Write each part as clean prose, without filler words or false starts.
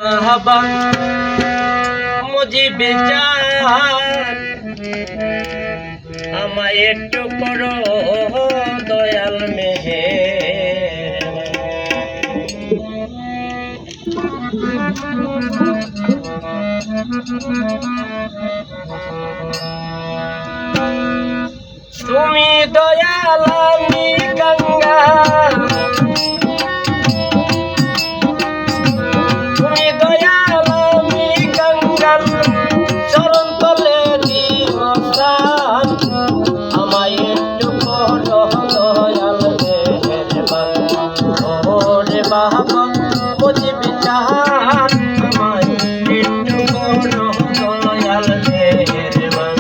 মাহবা মুজিব জান আমায় একটু করো দয়াল মেহের তুমি দয়াল আমি গঙ্গা তুমি দয়াল আমি গঙ্গার চরণ তলে দিবসান আমায় একটু করো দয়াল মেহেরবান ওরে বাবা মুজিব জান আমায় একটু করো দয়াল মেহেরবান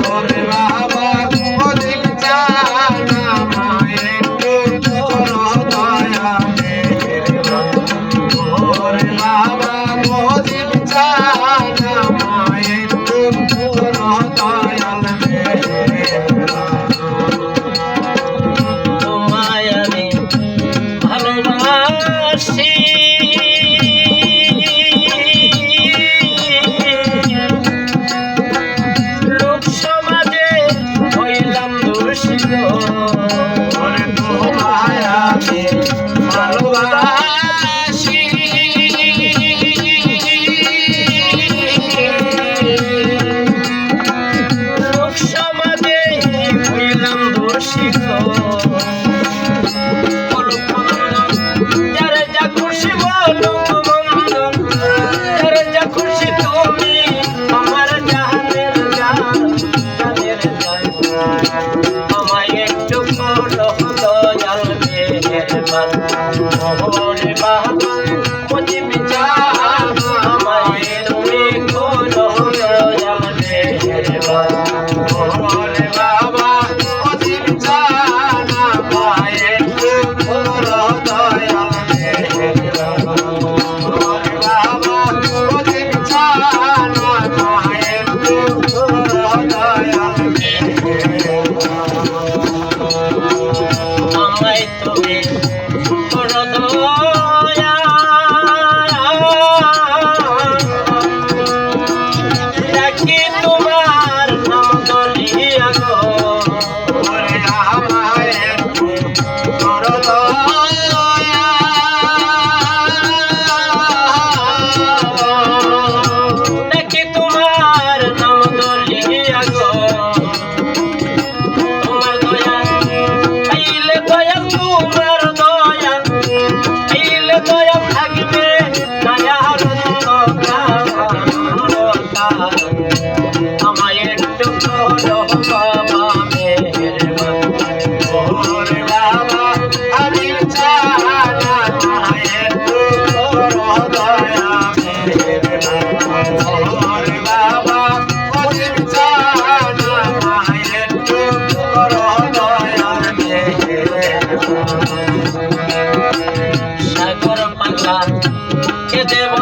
ওরে বাবা মুজিব জান আমায় একটু করো দয়াল মেহেরবান ওরে বাবা মুজিব জান আমায় একটু করো দয়াল মেহেরবান তোমায় আমি ভালোবাসি লোক সমাজে হইলাম দূষিত ওরে তোমায় আমি ভালোবাসি লোক সমাজে হইলাম দূষিত যারে যা খুশি বলো মন্দন যারে যা খুশি তুমি আমার জানের জান জানের জান আমায় একটু করো দয়াল মেহেরবান ওরে বাবা মুজিব জান আমায় তুমি করো দয়াল মেহেরবান ওরে বাবা মুজিব জান আমায় একটু করো দয়াল মেহেরবান ওরে বাবা মুজিব জান আমায় একটু করো দয়াল মেহেরবান আমায় তুমি করো দয়া ডাকি তোমার নাম ধরিয়া গো ওরে আমায় একটু করো দয়া ডাকি তোমার নাম ধরিয়া গো তোমার দয়া আইলে দয়া তোমার দয়া আইলে দয়া থাকবে দয়ার আমায় একটু করো বাবা মেহেরবান ওরে বাবা আমি জান আমায় একটু করো দয়া মেহেরবান ওরে বাবা মুজিব জান আমায় একটু করো দয়া মেহেরবান সাগর পাখা কে দেব